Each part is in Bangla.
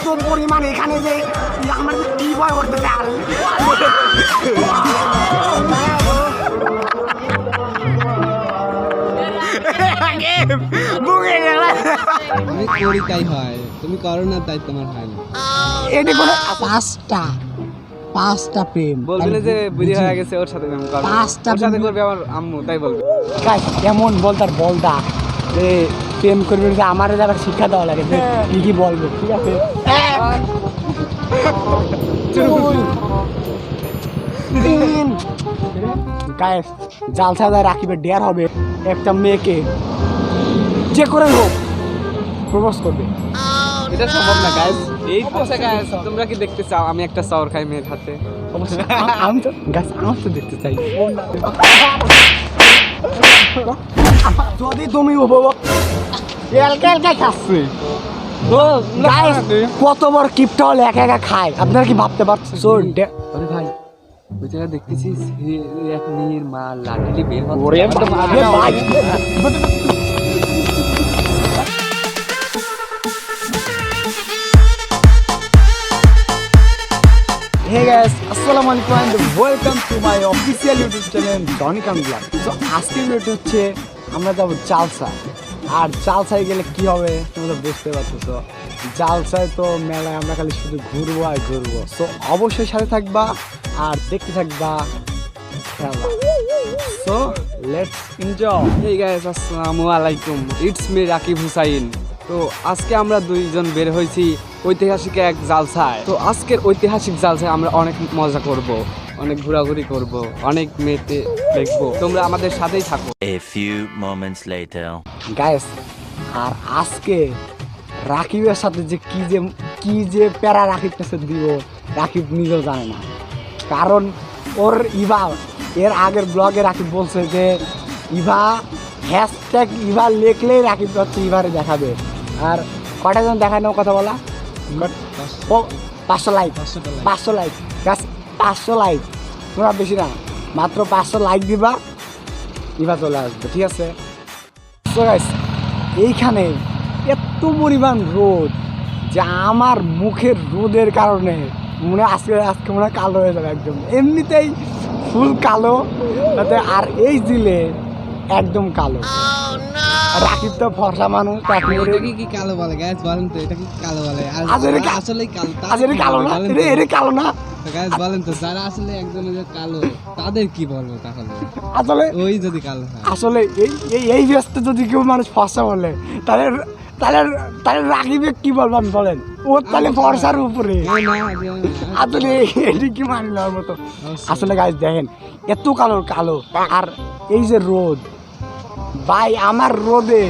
এত পরিমাণ এখানে যে আমার কি ভয় করতেছে আর আমি করি তাই হয়, তুমি করো না তাই তোমার হয় না। এটি কোনো পাঁচটা প্রেম বলবে যে বুড়ি হয়ে গেছে ওর সাথে প্রেম করবে, পাঁচটা ওর সাথে করবে আমার আম্মু, তাই বলবে। এমন বলতার বলতা যে প্রেম করবে যে আমার যারা শিক্ষা দেওয়া লাগে যে কি কি বলবো, ঠিক আছে? গায়ে জালসাদায় রাখিবে ডেয়ার হবে একটা মেয়েকে যে করে হোক প্রপোজ করবে। এটা সম্ভব না গাইস। এই আচ্ছা গাইস, তোমরা কি দেখতে চাও আমি একটা চাউর খাই মেয়ের হাতে? অবশ্যই আমি তো দেখতে চাই। যদি তুমি খাচ্ছি কত বড় কিপটা হলে একা একা খায়, আপনারা কি ভাবতে পারছেন? আরে ভাই, ওই জায়গা দেখতেছিস এক মেয়ের মা লাঠি বের ওরে ভাই Hey guys, আসসালামু আলাইকুম and welcome to my official YouTube channel Johnny Khan Vlog. So আজকের ভিডিও হচ্ছে আমরা যাবো জালসা। আর জালসায় গেলে কি হবে তোমরা বুঝতে পারতেছো, জালসায় তো মেলায় আমরা খালি শুধু ঘুরবো আর ঘুরবো। সো অবশ্যই সাথে থাকবা আর দেখতে থাকবা খেলা। So let's enjoy. Hey guys, আসসালামু আলাইকুম, ইটস মি রাকিব হুসাইন। তো আজকে আমরা দুইজন বের হয়েছি ঐতিহাসিক এক জালসায়। তো আজকের ঐতিহাসিক জালসায় আমরা অনেক মজা করব, অনেক ঘোরাঘুরি করব, অনেক মেয়েতে দেখবো। তোমরা আমাদের সাথেই থাকো। A few moments later. Guys, আর আজকে রাকিবের সাথে যে কি যে প্যারা রাকিব কাছে দিব রাকিব নিজেও জানে না। কারণ ওর এর আগের ব্লগে রাকিব বলছে যে হ্যাশট্যাগ লিখলেই রাকিব হচ্ছে ইভারে দেখাবে। আর কটা জন দেখানোর কথা বলা? 500 লাইক, 500 লাইক গাছ, 500 লাইক, তোমরা বেশি না, মাত্র 500 লাইক দিবা, ইভা চলে আসবে, ঠিক আছে? তো গাইস, এইখানে এত পরিমাণ রোদ যে আমার মুখের রোদের কারণে আজকে মনে হয় কালো হয়ে যাবে একদম। এমনিতেই ফুল কালো, তাতে আর এই জিলে একদম কালো। রাকিব তো ফর্সা মানুষ, কি কালো বলে গাইস? বলেন তো এটা কি কালো বলে? আসলে কালো না, এটা কালো না গাইস। বলেন তো, যারা আসলে একদম কালো তাদের কি বলবো তাহলে? আসলে ওই যদি কালো হয়, আসলে এই ব্যস্ত যদি কেউ মানুষ ফর্সা বলে তাহলে তাহলে রাকিবে কি বলবো আমি, বলেন? ও তাহলে ফর্সার উপরে। আসলে এটি কি মানি নেওয়ার মতো? আসলে গাইস দেখেন, এত কালো আর এই যে রোদ, ভাই আমার রোদে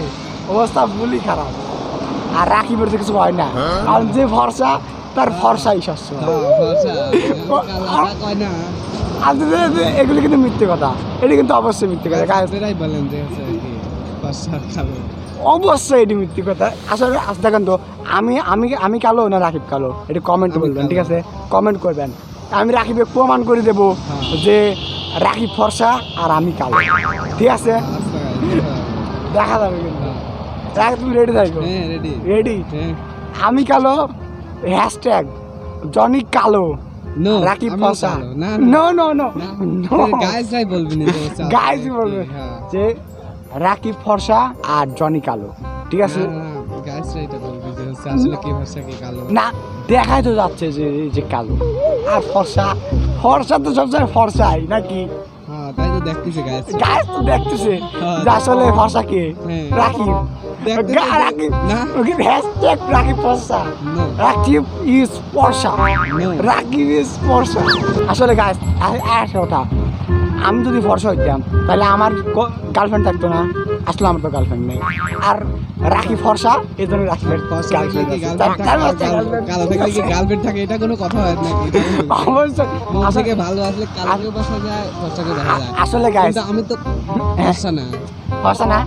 অবস্থা ফুলই খারাপ। আর রাকিবের তো কিছু হয় না, কারণ যে ফর্সা তার ফর্সাই শস্য। এগুলি কিন্তু মিথ্যে কথা, এটি কিন্তু অবশ্যই মিথ্যে কথা গাইস। বলেন যে অবশ্যই এটি মিথ্যে কথা। আসলে দেখেন তো, আমি কালো না রাকিব কালো, এটি কমেন্ট বলবেন, ঠিক আছে? কমেন্ট করবেন, আমি রাকিবে প্রমাণ করে দেবো যে রাকিব ফর্সা আর আমি কালো, ঠিক আছে? দেখা যাবে কিন্তু। তুমি রেডি থাকো? রেডি। আমি কালো, হ্যাশট্যাগ জনি কালো, রাকিব ফর্সা। নো নো নো নো, গাইসরাই বলবেন, গাইস বলবে যে রাকিব ফর্সা আর জনি কালো, ঠিক আছে? গাইসরাই এটা বলবে যে আসলে কি ফর্সা কি কালো না, দেখাই তো যাচ্ছে যে কালো আর ফর্সা তো সবসময় ফর্সাই নাকি? হ্যাঁ, তাই তো দেখতেছি গাইস। গাইস তো দেখতেছে যে আসলে ফর্সা কে? রাকিব। রাকিব না, হ্যাশট্যাগ রাকিব ফর্সা, রাকিব ইজ ফর্সা, রাকিব ইজ ফর্সা। আসলে গাইস একটা কথা, আমি যদি ফর্সা হইতাম তাহলে আমার গার্লফ্রেন্ড থাকতো না। আসলে আমার তো গার্লফ্রেন্ড নেই। আর রাকিব ফর্সা, এই জন্য রাকিবের গার্লফ্রেন্ড থাকে, এটা কোনো কথা হয় নাকি? অবশ্যই ভালো আসলে কালোকে বসা যায়, ফর্সাকে দেখা যায়। আসলে গাইস আমি তো ফর্সা না। ফর্সা না?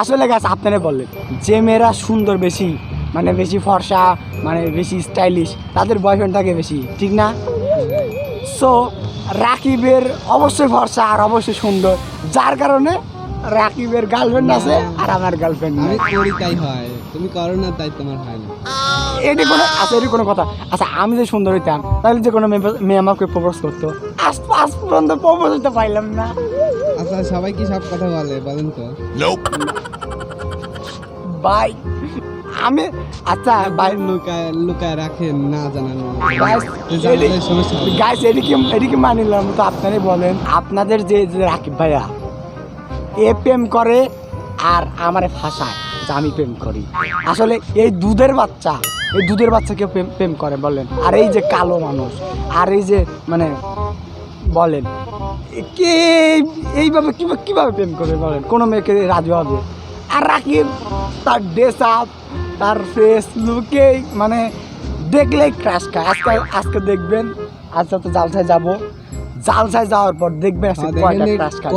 আসলে গাইস আপনারা বললেন যে মেয়েরা সুন্দর বেশি, মানে বেশি ফর্সা, মানে বেশি স্টাইলিশ, তাদের বয়ফ্রেন্ড থাকে বেশি, ঠিক না? সো রাকিবের অবশ্যই ফর্সা আর অবশ্যই সুন্দর, যার কারণে রাকিবের গার্লফ্রেন্ড আছে আর আমার গার্লফ্রেন্ড নেই। আমি করি তাই হয়, তুমি করো না তাই তোমার হয় না। এটি কোনো আচ্ছা এটি কোনো কথা আচ্ছা আমি যে সুন্দর হইতাম তাহলে যে কোনো মেয়ে আমাকে প্রপোজ করতো আজ পর্যন্ত প্রপোজ হতে পাইলাম না। আচ্ছা সবাই কি সব কথা বলে বলেন তো? ভাই আমি আচ্ছা ভাই লুকায় লুকায় রাখেন না জানানো। সমস্যা গাইস এদিকে মানিলাম তো আপনারাই বলেন আপনাদের যে যে রাকিব ভাইয়া এ প্রেম করে আর আমারে ফাঁসায় যে আমি প্রেম করি। আসলে এই দুধের বাচ্চা কেউ প্রেম করে বলেন? আর এই যে কালো মানুষ আর এই যে মানে বলেন কে এইভাবে কিভাবে প্রেম করে বলেন? কোনো মেয়েকে রাজি হবে? আর রাকিব তার ড্রেস আপ তার ফেস লুকে মানে দেখলেই ক্রাশ খায়। আজকে দেখবেন আজকে তো জালসায় যাব, জালসায় যাওয়ার পর দেখবেন আজকে কয়টা ক্রাশ খায়।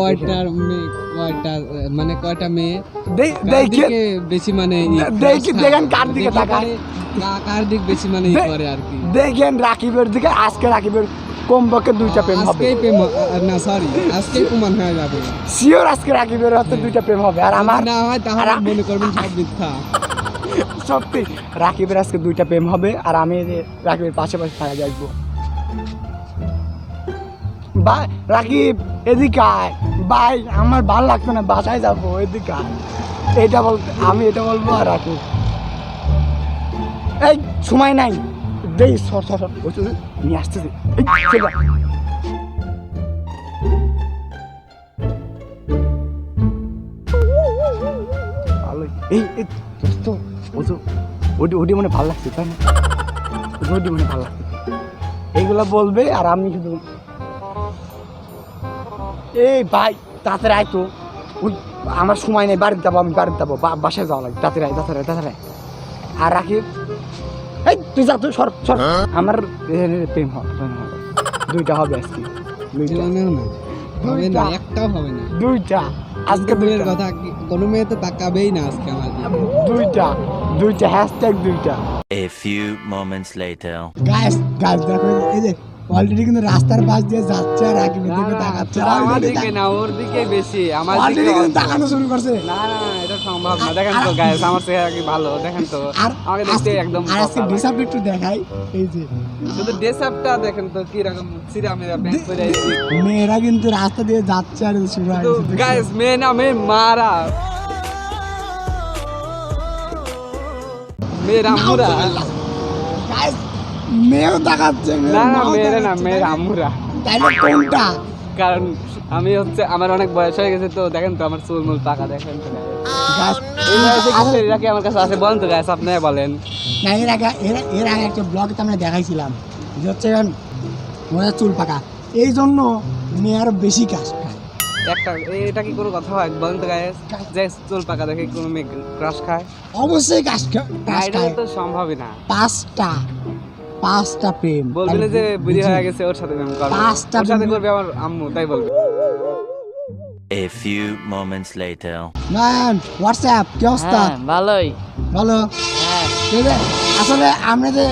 কয়টা মেয়ে দেখে বেশি মানে দেখেন কার দিকে তাকায়, কার দিক বেশি মানে করে আর কি। দেখেন রাকিবের দিকে। আজকে রাকিবের কমপক্ষে 2টা প্রেম হবে। আজকেই প্রমাণ হয়ে যাবে শিওর আজকে রাকিবের হাতে 2টা প্রেম হবে। আর আমার না হয় তাহলে মনে করবেন সব মিথ্যা। সত্যি রাকিবের আজকে 2টা প্রেম হবে আর আমি রাকিবের পাশে থাকা যাইব। ভাই রাকিব এদিকে আয়, ভাই আমার ভালো লাগতো না, বাসায় যাবো, এদিকে আয়। আমি এটা বলবো আর রাকিব এই সময় নাই দেই সর নিয়ে আসতেছি। ওটি মনে ভালো লাগছে তাই না? ওটি মনে ভালো লাগছে এইগুলা বলবে আর আমি শুধু এই ভাই তাড়াতাড়ি আয় তো, ওই আমার সময় নেই, বাড়িতে যাবো, আমি বাড়িতে যাবো, বাসায় যাওয়া লাগে, তাড়াতাড়ি আর রাকিব এই তুই যা, তুই সর আমার প্রেম হবে 2টা হবে আজকে, 2টা আজকে 2টা কথা কোনো মেয়ে তো তাকাবেই না আজকে আমার 2টা হ্যাশট্যাগ 2টা। A few moments later. Guys দেখো এই যে অলরেডি কিন্তু রাস্তার পাশ দিয়ে যাচ্ছে আর রাকিবের দিকে তাকাচ্ছে। আমার দিকে না, ওর দিকে বেশি, আমার দিকে তাকানো শুরু করছে। না এটা সম্ভব না। দেখেন তো গাইস আমার চেহারা কি ভালো, দেখেন তো আমাকে দেখতে একদম আর আজকে ডিসাপ একটু দেখাই, এই যে শুধু ড্রেসআপটা দেখেন তো কি রকম সিরামেরা প্যান্ট পরে আইছি। মেয়েরা কিন্তু রাস্তা দিয়ে যাচ্ছে আর শুরু তো হয়েছে। গাইস মেয়ে না মেয়ে মারা, মেয়ের আম্মুরা। গাইস মেয়েও তাকাচ্ছে, না মেয়েরা না, মেয়ের আম্মুরা। তাইলে কোনটা? কারণ আমি হচ্ছে আমার অনেক বয়স হয়ে গেছে তো, দেখেন তো আমার চুল মুল পাকা, দেখেন তো গাইস এই বয়সে কিছু এরা কি আমার কাছে আছে বলেন তো গাইস, আপনারা বলেন। না এর আগে একটা ব্লগে তো আমরা দেখাইছিলাম যে হচ্ছে ওরা চুল পাকা, এই জন্য মেয়ে আরো বেশি কাজ খায়। এটা কি কোনো কথা হয় বলেন তো গাইস, যে চুল পাকা দেখে কোনো মেয়ে ক্রাশ খায়? অবশ্যই কাজ এটা খায়। তো সম্ভবই না। 5টা প্রেম বলবেন যে বুড়ি হয়ে গেছে ওর সাথে প্রেম করবে, ওর সাথে করবে আমার আম্মু, তাই বলবে। A few moments later. Man WhatsApp কি অবস্থা? ভালোই। ভালো। ঠিক আছে, আসলে আমরা যে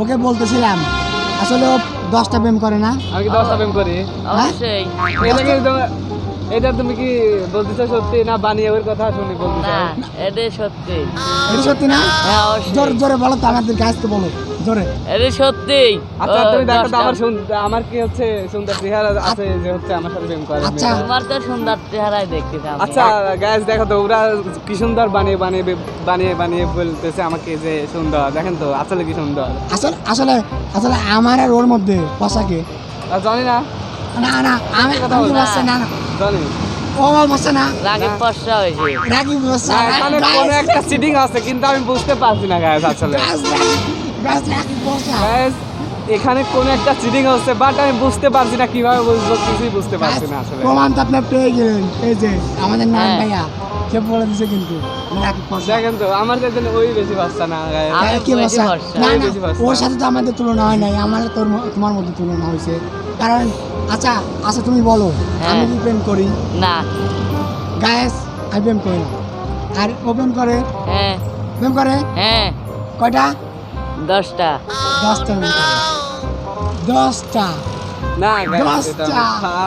ওকে বলতেছিলাম আসলে ও 10টা প্রেম করে না। আমি কি 10টা প্রেম করি? অবশ্যই। এটা তুমি কি বলতেছো সত্যি না বানিয়ে ওর কথা শুনি বলতেছো? না এটা সত্যি। এটা সত্যি না? হ্যাঁ অবশ্যই। জোরে বলো তো, আমাদের কাজকে বলো জোরে। এটা সত্যি। আচ্ছা তুমি দেখো তো আমার কি হচ্ছে সুন্দর চেহারা আছে যে হচ্ছে আমার সাথে প্রেম করে? আচ্ছা তোমার তো সুন্দর চেহারাই দেখতে আমি। আচ্ছা গাইস দেখো তো ওরা কি সুন্দর বানিয়ে বলতেছে আমাকে যে সুন্দর, দেখেন তো আসলে কি সুন্দর। আসলে আমার আর ওর মধ্যে পোশাকে আর জানি না না আমি কথা বলছি না জানি ও বলছে না রাগে ফর্সা হয়েছে। রাগি বলছে না, এখানে কোনো একটা চিটিং আছে কিন্তু আমি বুঝতে পারছি না গাইস আসলে। রাগি বলছে গাইস এখানে কোনো একটা চিটিং হচ্ছে বাট আমি বুঝতে পারছি না কিভাবে বুঝবো, কিছুই বুঝতে পারছি না আসলে। প্রমাণ তো আপনি পেয়ে গেলেন, এই যে আমাদের নাম হ্যাঁ। ভাইয়া সে বলে দিছে কিন্তু রাগি বলছে। দেখেন তো আমার জন্য ওই বেশি ভাষা না গাইস। আমি কি বেশি বলছে? ভরসা। না আমি না বেশি ভরসা। ওর সাথে তো আমাদের তুলনা হয় নাই, আমার তোমার মধ্যে তুলনা হয়েছে। কারণ আচ্ছা তুমি বলো আমি কি প্রেম করি? না। গায়েস আমি প্রেম করি না। আর ও প্রেম করে? হ্যাঁ প্রেম করে হ্যাঁ। কয়টা? 10টা। 10টা প্রেম করে। 10টা না গাইস দশটা।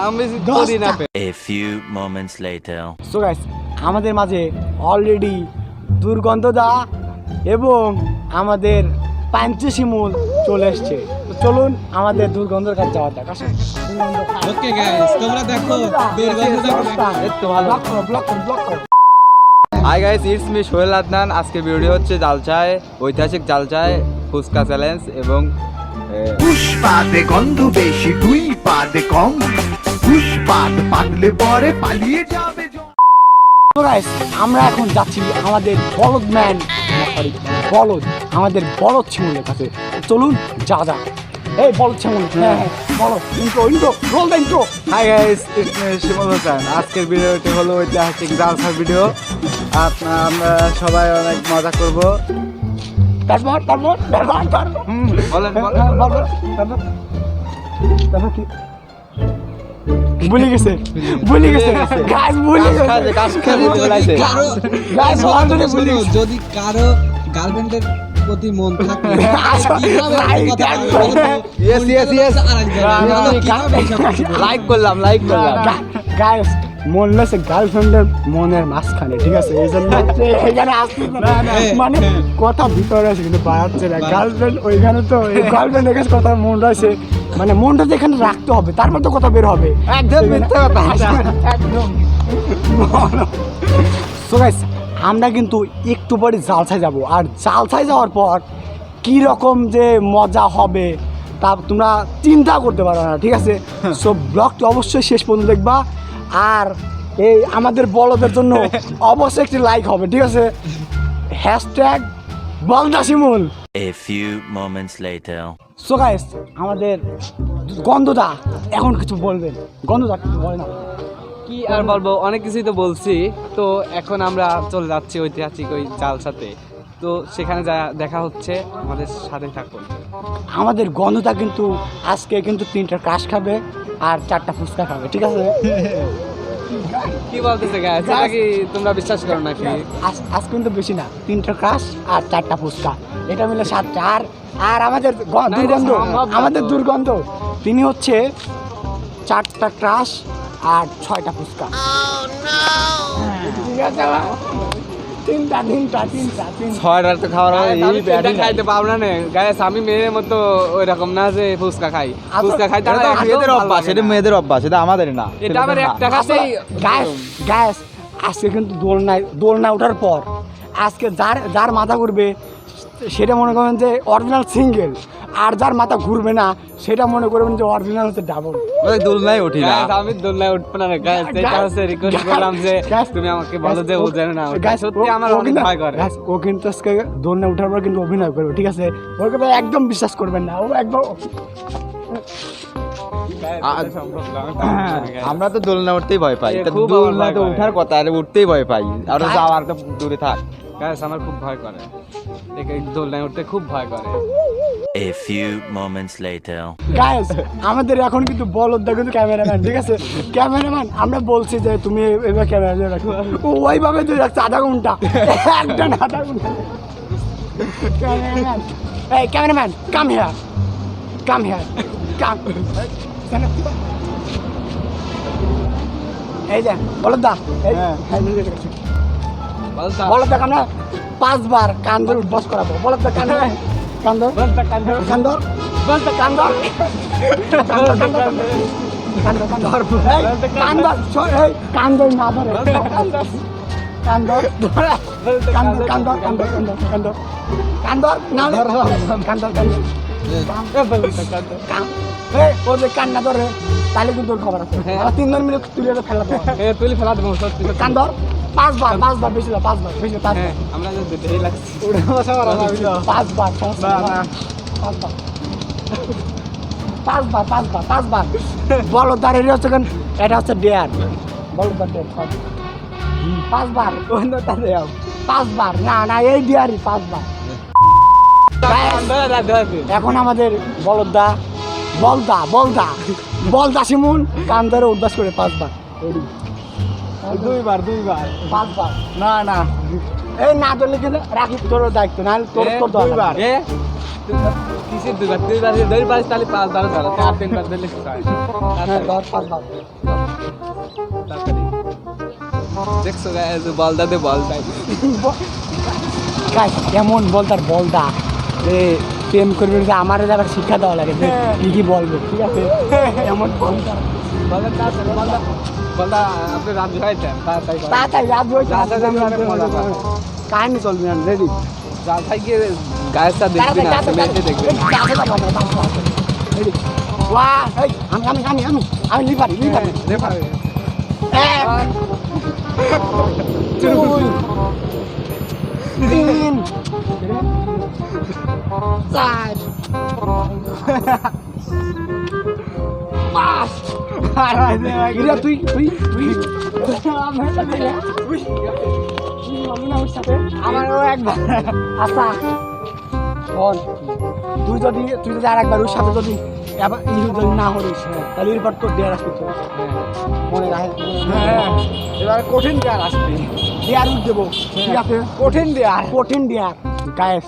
আমি করি না। A few moments later. So guys আমাদের মাঝে অলরেডি দুর্গন্ধদা এবং আমাদের পাঞ্চি শিমুল চলে এসছে। তো চলুন আমাদের দুর্গন্ধের কাছে যাওয়া যাক। আসুন, দুর্গন্ধ। ওকে গাইস, তোমরা দেখো দুর্গন্ধটা একটু ভালো ব্লক করো। High guys, it's me Sohel Adnan. আজকের ভিডিও হচ্ছে জালচায়, ঐতিহাসিক জালচায় ফুচকা চ্যালেঞ্জ এবং পুষ্পাতে গন্ধ বেশি, দুই পাতে কম। পুষ্পাত পাতলে পরে পালিয়ে যাবে তো গাইস, আমরা এখন যাচ্ছি আমাদের বলদ ম্যান, সরি বলদ, আমাদের বলদ শিমুলের কাছে। চলুন যা যা। এই বলদ শিমুল, হ্যাঁ বলো, intro roll the intro. Hi guys, it's me Shimul Hossain. আজকের ভিডিওটি হলো ঐতিহাসিক জালসার ভিডিও। আমরা সবাই অনেক মজা করব। তারপর বলেন তারপর কি ভুলে গেছে গাইস, ভুলে গেছে গাইস, অলরেডি ভুলে গেছে। যদি কারো গার্লফ্রেন্ডের প্রতি মন থাকে লাইক করলাম গাইস, মন হচ্ছে গার্লফ্রেন্ডের মনের মাঝখানে, ঠিক আছে? এই জন্য এখানে আসতে মানে কথা ভিতরে আছে কিন্তু বাড়াচ্ছে না। গার্লফ্রেন্ড ওইখানে, তো গার্লফ্রেন্ডের কাছে কথা মন রয়েছে, মানে মনটা তো এখানে রাখতে হবে, তারপর তো কথা বের হবে। একদম মিথ্যা কথা। একদম। সো গাইস, আমরা কিন্তু একটু পরে জালসায় যাব, আর জালসায় যাওয়ার পর কি রকম যে মজা হবে তা তোমরা চিন্তা করতে পারো না, ঠিক আছে? সো ব্লগটি অবশ্যই শেষ পর্যন্ত দেখবা, আর এই আমাদের বলদের জন্য অবশ্যই একটি লাইক হবে, ঠিক আছে? Hashtag Boldashimul. A few moments later. So guys, আমাদের গন্ধদা এখন কিছু বলবেন। গন্ধদা কিছু বলে না। কি আর বলবো, অনেক কিছুই তো বলছি। তো এখন আমরা চলে যাচ্ছি ঐতিহাসিক ওই জালসাতে। তো সেখানে যা দেখা হচ্ছে, আমাদের সাথে থাকুন। আমাদের গন্ধদা কিন্তু আজকে কিন্তু 3টা ক্রাশ খাবে আর 4টা ফুচকা খাবে, ঠিক আছে? কি বলতেছে গাইস, এটা কি তোমরা বিশ্বাস করো নাকি? আজ কিন্তু বেশি না, 3টা ক্রাশ আর 4টা ফুচকা, এটা মিলে 7টা। আর আমাদের দুর্গন্ধ তিনি হচ্ছে 4টা ক্রাশ আর 6টা ফুচকা। ঠিক আছে, তিনটা। ছয়টার তো খাওয়ার খাইতে পাবো না গাইস। আমি মেয়ের মতো ওই রকম না যে ফুচকা খাই। ফুচকা খাইতে মেয়েদের অভ্যাস, এটা মেয়েদের অভ্যাস, এটা আমাদের না। এটা আমার একটা খাতেই গ্যাস। আজকে কিন্তু দোলনা ওঠার পর আজকে যার মাথা ঘুরবে সেটা মনে করবেন যে অরিজিনাল সিঙ্গেল, আর যার মাথা ঘুরবে না সেটা মনে করবেন যে অরিজিনাল হচ্ছে ডাবল। ওই দোলনায় উঠি না। আমি দোলনায় উঠবো না গাইস। এটা হচ্ছে রিকোয়েস্ট করলাম যে তুমি আমাকে বলো যে ও জানে না। সত্যি আমার অনেক ভয় করে। ও কিন্তু আজকে দোলনা ওঠার পর কিন্তু অভিনয় করবে, ঠিক আছে? ওর কথা একদম বিশ্বাস করবেন না, ও একদম। আমরা তো দোলনা উঠতেই ভয় পাই, এ খুব দোলনা ভয় তো করে। উঠার কথা, আর উঠতেই ভয় পাই, আর যাওয়ার তো দূরে থাক। গাইস, আমার খুব ভয় করে, এই দোলনায় উঠতে খুব ভয় করে। A few moments later. Guys, আমাদের এখন কিন্তু বলদা কিন্তু ক্যামেরাম্যান, ঠিক আছে? ক্যামেরাম্যান, আমরা বলছি যে তুমি এবার ক্যামেরা দিয়ে রাখো, ও ওইভাবে তুই রাখছে আধা ঘন্টা, একটা না আধা ঘন্টা। ক্যামেরাম্যান, এই ক্যামেরাম্যান, কাম হিয়ার। এই যে বলদা, বলদা আমরা 5 বার কান ধরে উঠবাস করাবো। বলদা কান্দর কান্না ধরে, তাহলে কিন্তু খবর আছে। 3 মিনিট তুলে ফেলা দেবো, তুলি ফেলা দেবো। কান্দর 5 বার বেশি না, 5 বার বেশি না, 5 বার। আমরা যে লাগছি 5 বার বলো দাঁড়িয়ে হচ্ছে কেন? এটা হচ্ছে ডেয়ার, বলো 5 বার 5 বার না এই ডিয়ারই 5 বার। এখন আমাদের বলদা শিমুল কান ধরে উদ্বাস করে 5 বার। 2 বার 5 বার না এই না ধরলে কিন্তু রাখি তোর দায়িত্ব, না তোর 2 বার। কিসের 2 বার? 2 বার ধরে পারিস তাহলে 5 বার ধরো, 4-3 বার ধরলে কি হয়? 5 বার। দেখছো গাইস, বলদা দে বলদাই। গাইস, এমন বলদার বলদা যে প্রেম করবে যে আমার যারা শিক্ষা দেওয়া লাগে যে কি কি বলবো, ঠিক আছে? এমন বলদা আপনি রাত খাইতেন তাড়াতাড়ি রাত হয়েছে, রাতে আমরা অনেক মজা পাবো। কাহিনী চলবে না, রেডি? জাল ভাই গিয়ে গায়েসটা দেখবি না, মেয়েকে দেখবি না। আমি লিভারি এক, দুই, তিন, চার, পাঁচ। ইরা, তুই আমারও একবার। আচ্ছা শোন, তুই যদি আর একবার ওর সাথে যদি যদি না হরিস তাহলে এরপর তোর দেয়ার আসবে তো, মনে রাখে। এবার কঠিন দেয়ার আসবে, দেয়ার উঠ দেবো, ঠিক আছে? কঠিন দেয়ার গায়ে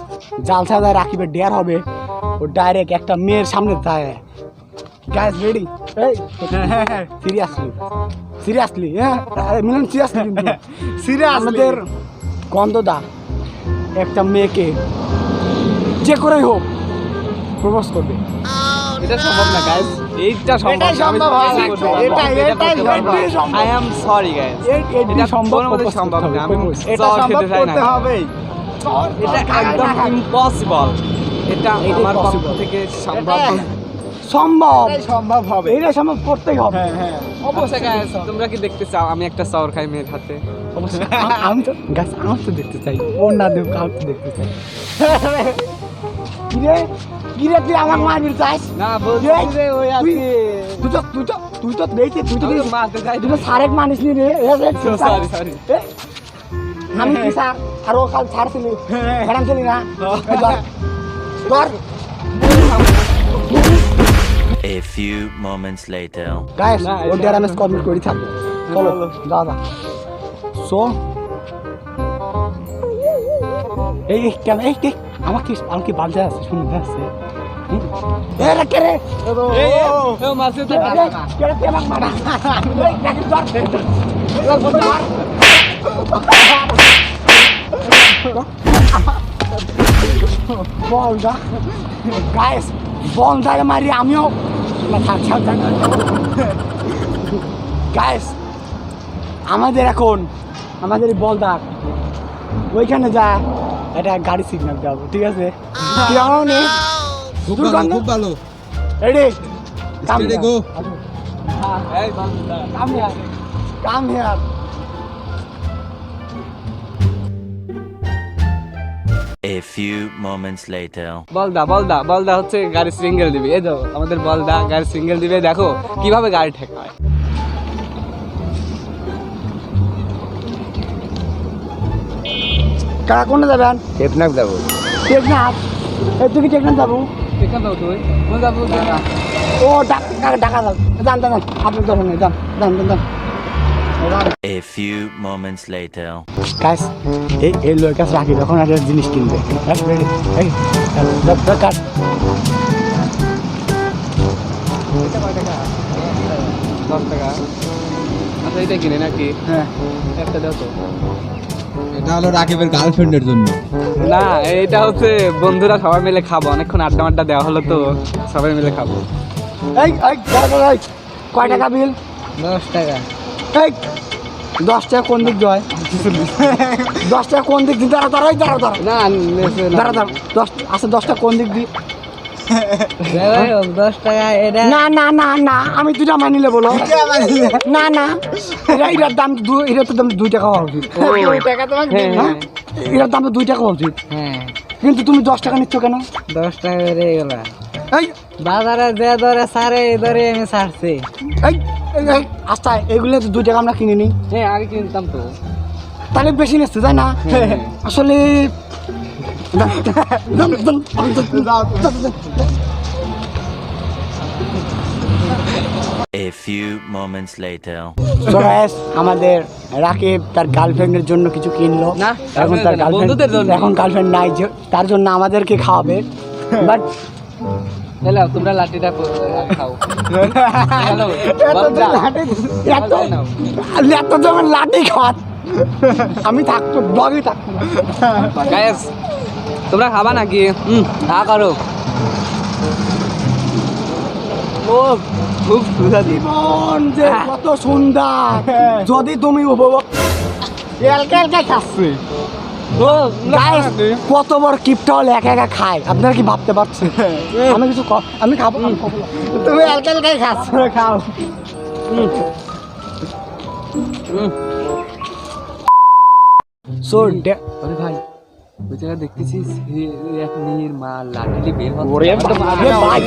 জাল সাদা রাখিবে, ডেয়ার হবে ও ডাইরেক্ট একটা মেয়ের সামনে যায়। Guys ready? এই সিরিয়াসলি হ্যাঁ মিলন, সিরিয়াসলি আমাদের গন্ধদা একটা মেয়েকে যে করেই হোক প্রপোজ করবে। এটা সম্ভব না গাইস, এইটা সম্ভব এটাই সম্ভব হয় না, এটাই সম্ভব। আই এম সরি গাইস, এটা সম্ভব সম্ভব না। আমি এটা চর সম্ভব খেতে চাই না, করতে হবে। এটা একদম ইম্পসিবল। এটা আমার পক্ষ possible। থেকে সম্ভব সম্ভব হবে, এটা সম্ভব করতেই হবে। অবশ্যই গাইস, তোমরা কি দেখতে চাও আমি একটা চর খাই মেয়ের হাতে? আমি তো গাছ আমার তো দেখতে চাই, ওর না দেব কাউ তো দেখতে চাই। কিরে তুই আমার মারবি চাইস? না বলছি যে ওই আছে তুই তো দেখতে তুই তো মারতে চাই। তুই তো সারেক মানিস নি রে। সরি আমি কি স্যার আর ও কাল ছাড়ছিলি হেরাম ছিলি না? ধর A few moments later. Guys না, ও এটা- ড্যামেজ কমপ্লিট করে থাকবে। চলো দাদা সো এই কেমন এই আমাকে বাজে আছে শুনতে আছে। এ রে কে রে ও মারছে তো কে রে আমাকে মারা এই দেখি বলদা গাইস বলদারে মারি আমিও না থাক গাইস আমাদের এখন আমাদের এই বলদার ওইখানে যা এটা গাড়ি সিগন্যাল দেবো, ঠিক আছে? কেমন খুব ভালো, খুব ভালো। Ready Ready, go. এই বান্দা come here A few moments later. বলদা হচ্ছে গাড়ি সিঙ্গেল দিবে। এই দেখো আমাদের বলদা গাড়ি সিঙ্গেল দিবে, দেখো কিভাবে গাড়ি ঠেকায়। কারা কোনে যাবেন? টেকনাফ যাবো। টেকনাফ? এই তুই কি টেকনাফ যাবো? এখান দাও তুই কোন যাবো না? ও ঢাকা যান আপনি যাবেন না, যান A few moments later. Guys এই লোকের কাছে রাখি যখন একটা জিনিস কিনবে। এই দরকার এটা কয় টাকা? 10 টাকা। আচ্ছা এটা কিনে নাকি? হ্যাঁ একটা দাও তো। এটা হলো রাকিবের গার্লফ্রেন্ডের জন্য। না এটা হচ্ছে বন্ধুরা সবাই মিলে খাবো, অনেকক্ষণ আড্ডা দেওয়া হলো তো সবাই মিলে খাবো। এই কয় টাকা বিল? 10 টাকা। এই 10 টাকা কোন দিক যায়? 10 টাকা কোন দিক দি? দাঁড়া না নেছে না। দাঁড়া 10 টাকা কোন দিক দি? 10 টাকা এটা না আমি দুটা মানিলে বলো। না এটার দাম এটার তো দাম 2 টাকা হওয়া উচিত। টাকা তোমাকে হ্যাঁ এটার দাম তো 2 টাকা হওয়া উচিত, হ্যাঁ কিন্তু তুমি 10 টাকা নিচ্ছ কেন? 10 টাকা করে গেলা এই বাজারে যে দরে সারে এই দরে আমি ছাড়ছি। এই আচ্ছা এগুলো তো 2 টাকা আমরা কিনে নিই, হ্যাঁ আগে কিনতাম তো। তাহলে বেশি নিচ্ছে তাই না? আসলে A few moments later. So guys, আমাদের রাকিব তার গার্লফ্রেন্ডের জন্য কিছু কিনলো। না, এখন তার বন্ধুদের জন্য। এখন গার্লফ্রেন্ড নাই, তার জন্য আমাদেরকে খাওয়াবে। বাট এলা তোমরা লাঠিটা খাও। হ্যালো এত যখন লাঠি খাওয়াত আমি থাকতো ব্লগই থাকতো না। গাইস তোমরা খাবা নাকি? হা করো। ও খুব সুন্দর জীবন যে কত সুন্দর যদি তুমি উপভোগ এলকে খাচ্ছে ও Guys, কত বড় কিপটা হলে একা একা খায় আপনারা কি ভাবতে পারছেন আমি কিছু আমি খাবো তুমি এলকে খাচ্ছ খাও সো আরে ভাই ওই জায়গায় দেখতেছিস এক মেয়ের মা লাঠি বের ওরে ভাই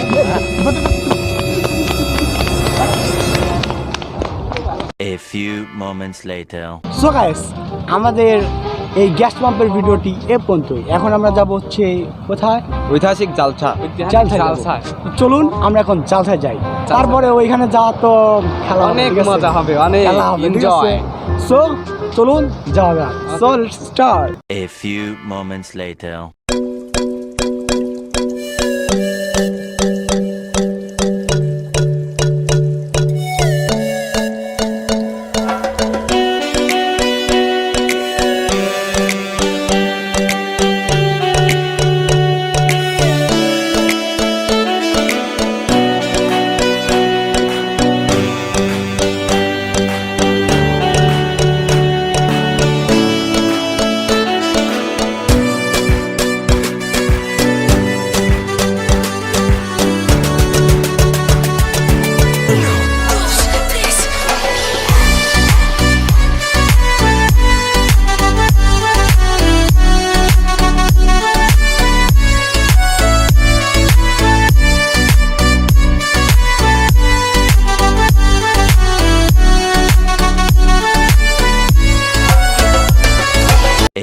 A few moments later. So guys আমাদের এই গ্যাস পাম্পের ভিডিওটি এ পর্যন্তই এখন আমরা যাব হচ্ছে কোথায় ঐতিহাসিক জালছা জালসায় যাবো। জালসায়। চলুন আমরা এখন জালসায় যাই তারপরে ওইখানে যাওয়া তো খেলা হবে, অনেক ঠিক আছে? মজা হবে, অনেক খেলা হবে, ঠিক আছে? এনজয়। সো চলুন যাওয়া যাক so start A few moments later.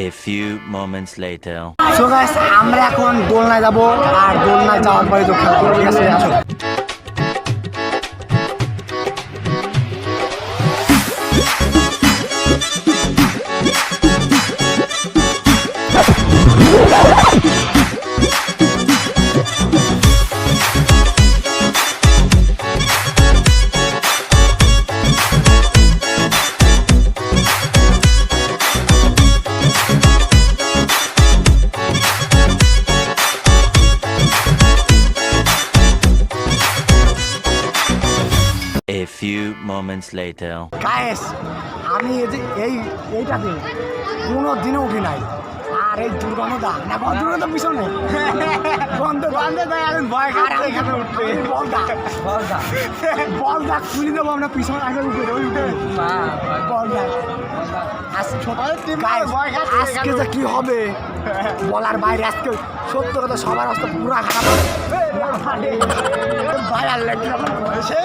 A few moments later. So guys আমরা এখন দোলনায় যাব আর দোলনায় যাওয়ার পরে তো খেলা হবে, ঠিক আছে আসো A few moments later. Guys আমি এই যে এইটাতে কোনো দিনও উঠি নাই আর এই দুর্গন্ধটা না দুর্গন্ধ পিছনে গন্ধ দেয় আমি ভয় খাচ্ছি এখানে উঠতে বলটা খুলে দেবো আমরা পিছনে আগে উঠে বলটা আজকে যে কি হবে বলার বাইরে আজকে সত্য কথা সবার অবস্থা পুরা খারাপ ভাই আর লাগছে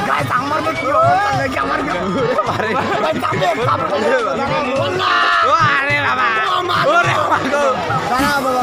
গাইস আমার তো কি অবস্থা লাগে আমার আরে বাবা ওরে দাঁড়া বাবা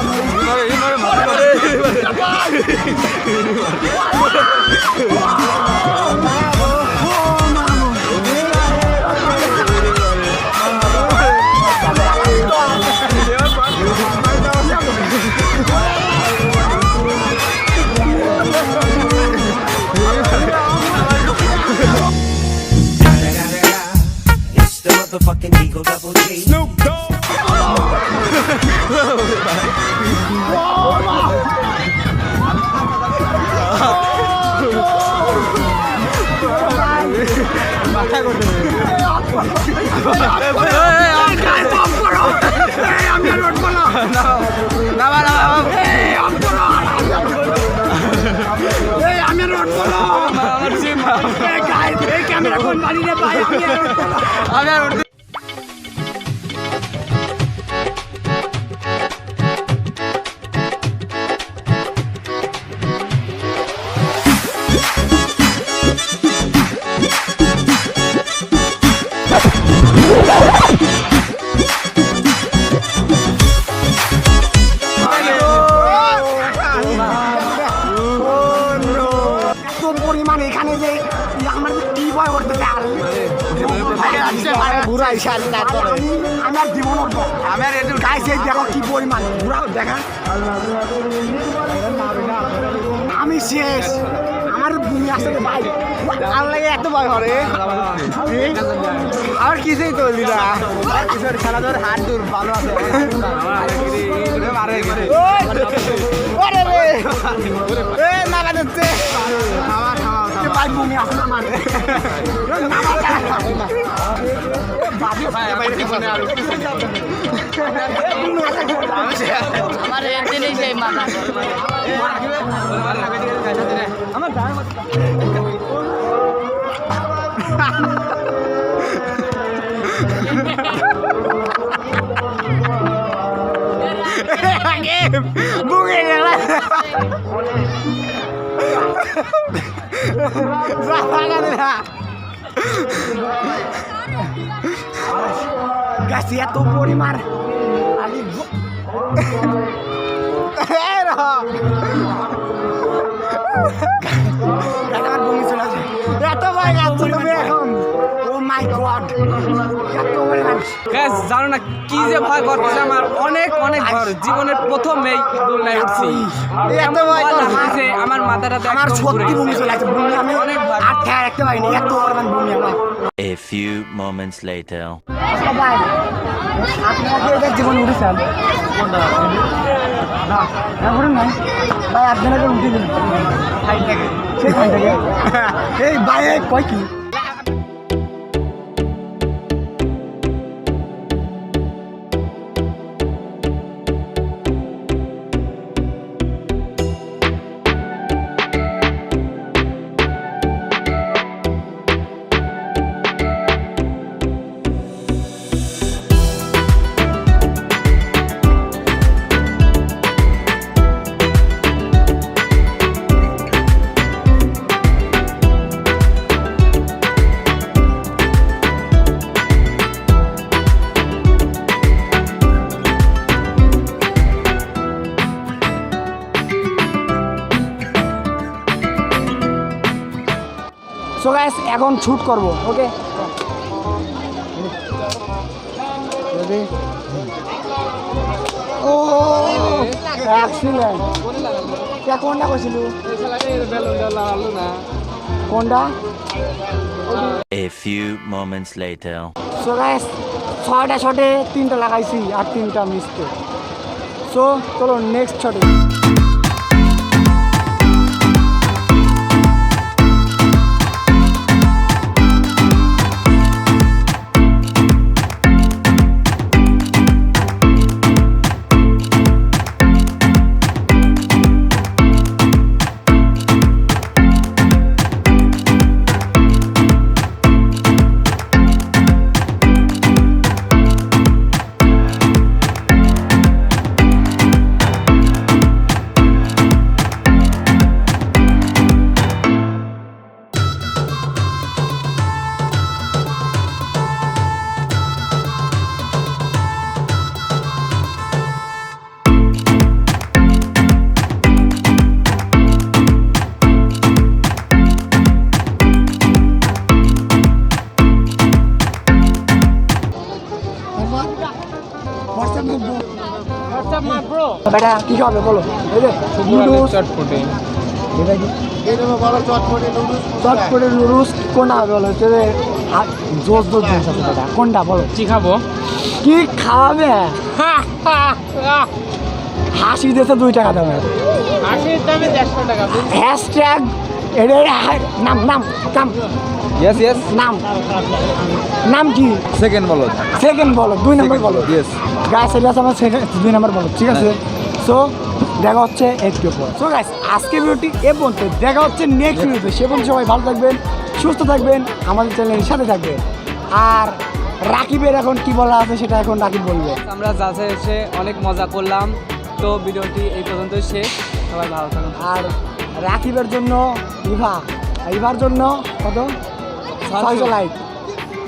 ক্যামেরা কোন বাড়ি রে ভাই আমি আর পরিমাণ এখানে যে আমার কি ভয় করতে আমার জীবন গাইস এই দেখো কি পরিমাণ ঘুরাও দেখা আমি শেষ আমার ভূমি আসলে ভাই আর লাগে এত ভয় করে আর কিছুই চলবি না কিশোর খেলাধুলার হাত দূর ভালো আছে না বাজছে ভাই ভূমি আসলে আমার আমার একদিনই সেই মাথা বুকে গেল গাছি এত পরিমাণ আমি আমার বমি চলে আসে এত ভয় লাগছে তুমি এখন ও মাই গড এত পরিমাণ গ্যাস জানো না কি যে ভয় করতেছে আমার অনেক অনেক ভয় জীবনের প্রথম এই দোলনায় উঠছি এত ভয় লাগতেছে আমার মাথাটা তো আমার একদম ঘুরে সত্যি বমি গেছে। চলে আসছে বমি আমি অনেক ভয় আর ঠেয়া রাখতে পারিনি এত পরিমাণ বমি আমার A few moments later. ভাই আপনারা কি এদের জীবন উঠেছেন না এখন নাই ভাই আপনারা উঠে দিন সেখান থেকে এই ভাই কয় কি সো গাইস এখন শুট করব ওকে ও অ্যাক্সিডেন্ট কোনটা কইছিল কোনটা A few moments later. So guys 6টা শটে 3টা লাগাইছি আর 3টা মিসকে সো চলো নেক্সট শটে বেটা কি খাবে বলো এই যে নুডলস চটপটে এটা কি চটপটে নুডলস কোনটা হবে বলো হচ্ছে যে জোস জোস জিনিস আছে বেটা কোনটা বলো কি খাবো কি খাওয়াবে হাসি দিয়েছে 2 টাকা দামে হাসির দামে 150 টাকা হ্যাশট্যাগ এটা নাম নাম নাম Yes, yes. নাম নাম কি Second বলো। সেকেন্ড বলো 2 নম্বর বলো Yes. গাইস এটা আমার সেকেন্ড 2 নম্বর বলো ঠিক আছে সো দেখা হচ্ছে একটু পর সো গাইস আজকে ভিডিওটি এ পর্যন্ত দেখা হচ্ছে নেক্সট ভিডিওতে সে পর্যন্ত সবাই ভালো থাকবেন সুস্থ থাকবেন আমাদের চ্যানেলের সাথে থাকবেন আর রাকিবের এখন কি বলা আছে সেটা এখন রাকিব বলবে আমরা যাচ্ছে এসে অনেক মজা করলাম তো ভিডিওটি এই পর্যন্তই শেষ সবাই ভালো থাকুন আর রাকিবের জন্য ইভার জন্য কত 600 লাইক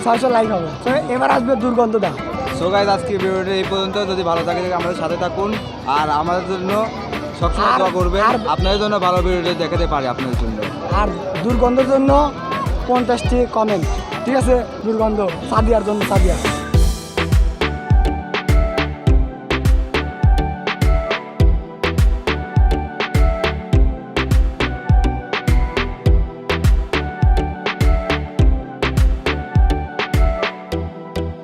600 লাইক হবে তো এবার আসবে দুর্গন্ধদা সো গাইস আজকে ভিডিওটা এই পর্যন্ত যদি ভালো থাকে আমাদের সাথে থাকুন আর আমাদের জন্য সবসময় আর- দোয়া করবেন আর- আপনাদের জন্য ভালো ভিডিওটা দেখাতে পারি আপনাদের জন্য আর দুর্গন্ধের জন্য 50টি কমেন্ট ঠিক আছে দুর্গন্ধ সাদিয়ার জন্য সাদিয়া